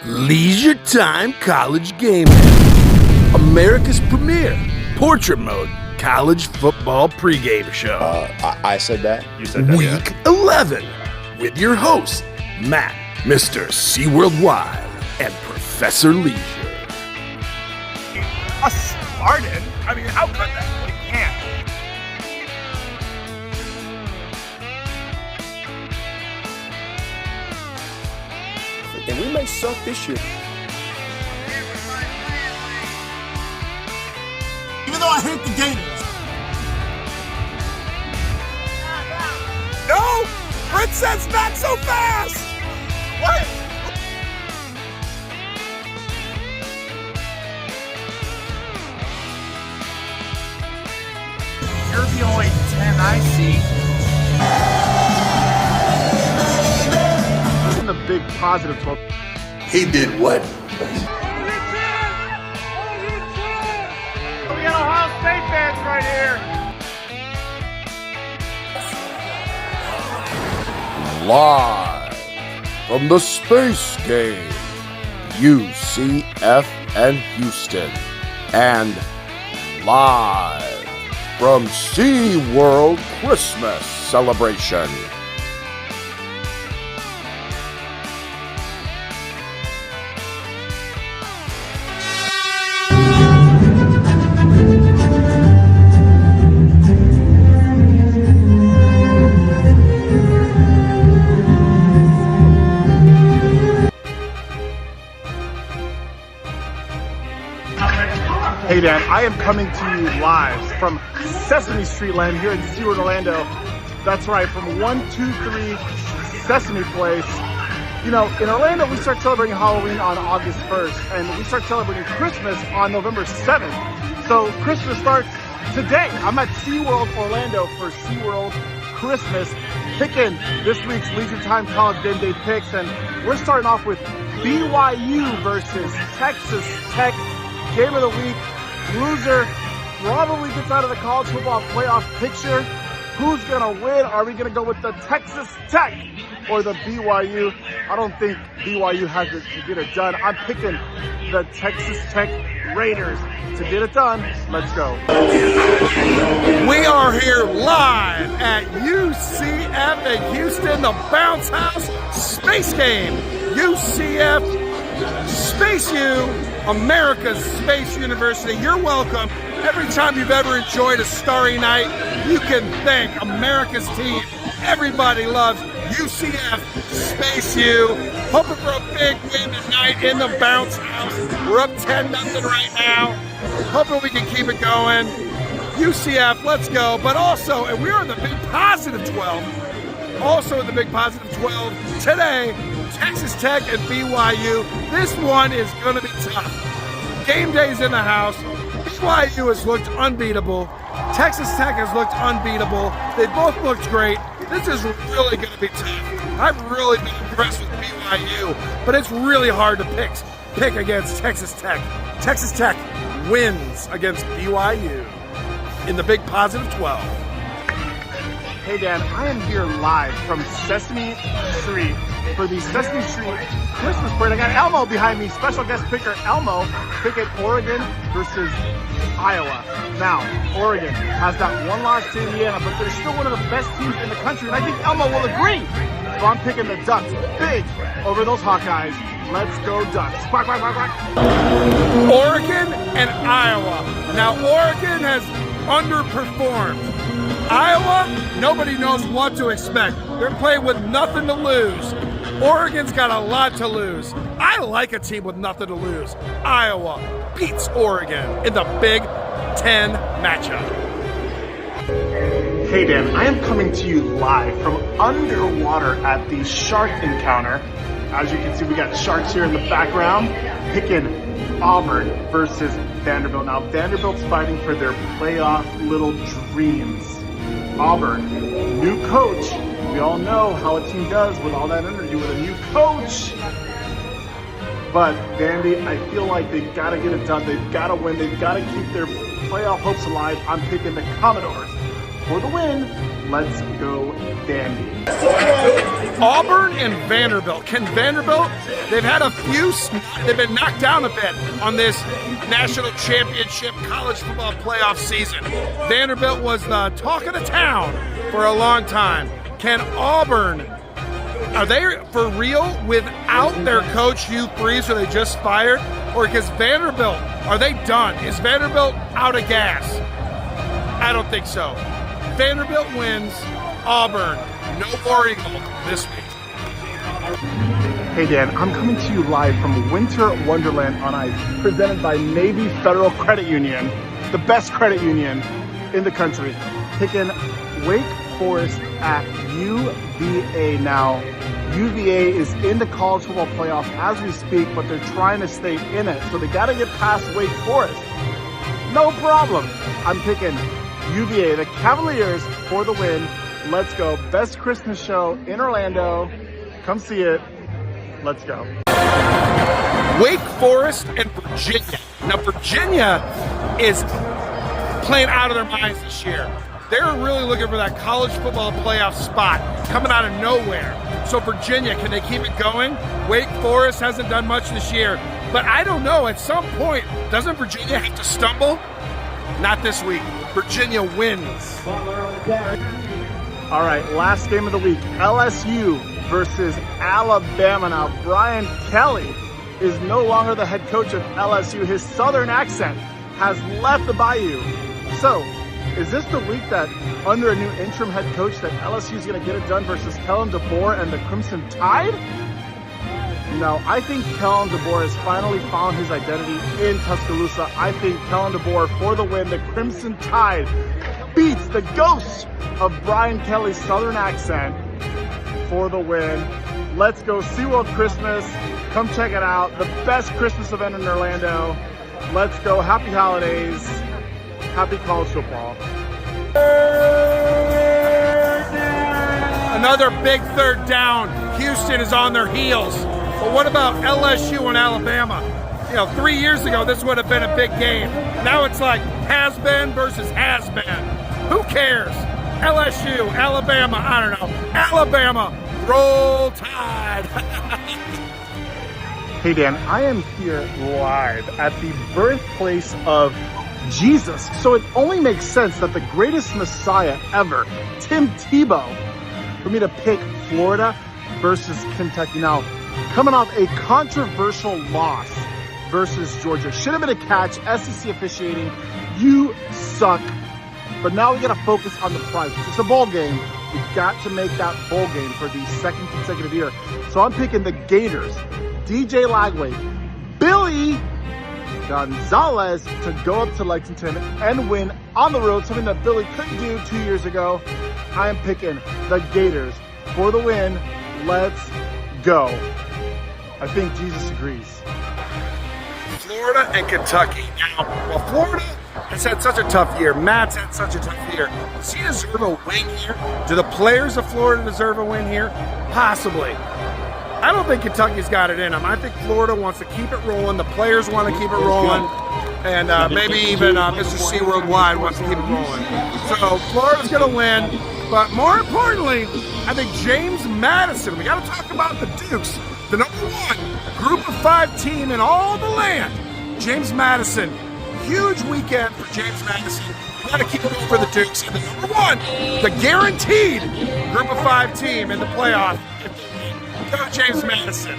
LeisureTime College Game Day, America's premier portrait mode college football pregame show. I said that. You said that. Week 11 with your hosts, Matt, Mr. SeaWorld Wild, and Professor Leisure. A Spartan? I mean, how could that? It can't. And we may suck this year. Even though I hate the Gators. No! Princess, not so fast! What? You're the only 10 I see. Isn't the big positive 12. He did what? We got Ohio State fans right here. Live from the Space Game, UCF and Houston, and live from SeaWorld Christmas Celebration. Hey Dan, I am coming to you live from Sesame Street Land here in SeaWorld Orlando. That's right, from 123 Sesame Place. You know, in Orlando, we start celebrating Halloween on August 1st, and we start celebrating Christmas on November 7th. So Christmas starts today. I'm at SeaWorld Orlando for SeaWorld Christmas, picking this week's LeisureTime College Game Day picks, and we're starting off with BYU versus Texas Tech. Game of the week. Loser probably gets out of the college football playoff picture. Who's going to win? Are we going to go with the Texas Tech or the BYU? I don't think BYU has it to get it done. I'm picking the Texas Tech Raiders to get it done. Let's go. We are here live at UCF in Houston, the Bounce House Space Game. UCF Space U, America's Space University. You're welcome. Every time you've ever enjoyed a starry night, you can thank America's team. Everybody loves UCF Space U. Hoping for a big win tonight in the Bounce House. We're up 10-0 right now. Hoping we can keep it going. UCF, let's go. But also, and we're in the big positive 12. Also in the big positive 12 today, Texas Tech and BYU. This one is going to be tough. Game Day's in the house. BYU has looked unbeatable. Texas Tech has looked unbeatable. They both looked great. This is really going to be tough. I've really been impressed with BYU, but it's really hard to pick against Texas Tech. Texas Tech wins against BYU in the big positive 12. Hey Dan, I am here live from Sesame Street for the Sesame Street Christmas parade. I got Elmo behind me, special guest picker Elmo, picking Oregon versus Iowa. Now, Oregon has that one loss to Indiana, but they're still one of the best teams in the country, and I think Elmo will agree. So I'm picking the Ducks big over those Hawkeyes. Let's go Ducks. Quack, quack, quack, quack. Oregon and Iowa. Now, Oregon has underperformed. Iowa, nobody knows what to expect. They're playing with nothing to lose. Oregon's got a lot to lose. I like a team with nothing to lose. Iowa beats Oregon in the Big Ten matchup. Hey Dan, I am coming to you live from underwater at the Shark Encounter. As you can see, we got sharks here in the background, picking Auburn versus Vanderbilt. Now, Vanderbilt's fighting for their playoff little dreams. Auburn, new coach. We all know how a team does with all that energy with a new coach. But Vandy, I feel like they've got to get it done. They've got to win. They've got to keep their playoff hopes alive. I'm picking the Commodores for the win. Let's go, Dandy. Auburn and Vanderbilt. Can Vanderbilt, they've had a few, they've been knocked down a bit on this national championship college football playoff season. Vanderbilt was the talk of the town for a long time. Can Auburn, are they for real without their coach Hugh Freeze, who they just fired? Or because Vanderbilt, are they done? Is Vanderbilt out of gas? I don't think so. Vanderbilt wins. Auburn, no War Eagle this week. Hey Dan, I'm coming to you live from Winter Wonderland on Ice, presented by Navy Federal Credit Union, the best credit union in the country. Picking Wake Forest at UVA now. UVA is in the college football playoff as we speak, but they're trying to stay in it, so they got to get past Wake Forest. No problem. I'm picking UVA, the Cavaliers, for the win. Let's go. Best Christmas show in Orlando. Come see it. Let's go. Wake Forest and Virginia. Now, Virginia is playing out of their minds this year. They're really looking for that college football playoff spot coming out of nowhere. So Virginia, can they keep it going? Wake Forest hasn't done much this year. But I don't know, at some point, doesn't Virginia have to stumble? Not this week. Virginia wins. All right, last game of the week. LSU versus Alabama. Now, Brian Kelly is no longer the head coach of LSU. His southern accent has left the Bayou. So, is this the week that under a new interim head coach that LSU is going to get it done versus Kellen DeBoer and the Crimson Tide? No, I think Kellen DeBoer has finally found his identity in Tuscaloosa. I think Kellen DeBoer for the win. The Crimson Tide beats the ghost of Brian Kelly's southern accent for the win. Let's go SeaWorld Christmas. Come check it out. The best Christmas event in Orlando. Let's go. Happy holidays. Happy college football. Another big third down. Houston is on their heels. But what about LSU and Alabama? 3 years ago, this would have been a big game. Now it's like has-been versus has-been. Who cares? LSU, Alabama, I don't know. Alabama, roll Tide. Hey Dan, I am here live at the birthplace of Jesus. So it only makes sense that the greatest Messiah ever, Tim Tebow, for me to pick Florida versus Kentucky. Now, coming off a controversial loss versus Georgia. Should have been a catch. SEC officiating. You suck. But now we got to focus on the prize. It's a bowl game. We've got to make that bowl game for the second consecutive year. So I'm picking the Gators, DJ Lagway, Billy Gonzalez to go up to Lexington and win on the road, something that Billy couldn't do 2 years ago. I am picking the Gators for the win. Let's go. I think Jesus agrees. Florida and Kentucky. Now, well, Florida has had such a tough year. Matt's had such a tough year. Does he deserve a win here? Do the players of Florida deserve a win here? Possibly. I don't think Kentucky's got it in them. I think Florida wants to keep it rolling. The players want to keep it rolling. And maybe even Mr. SeaWorld Wide wants to keep it rolling. So Florida's going to win. But more importantly, I think James Madison, we got to talk about the Dukes, the #1 group of 5 team in all the land. James Madison, huge weekend for James Madison. We got to keep it over the Dukes. And the #1, the guaranteed group of 5 team in the playoff. Go James Madison.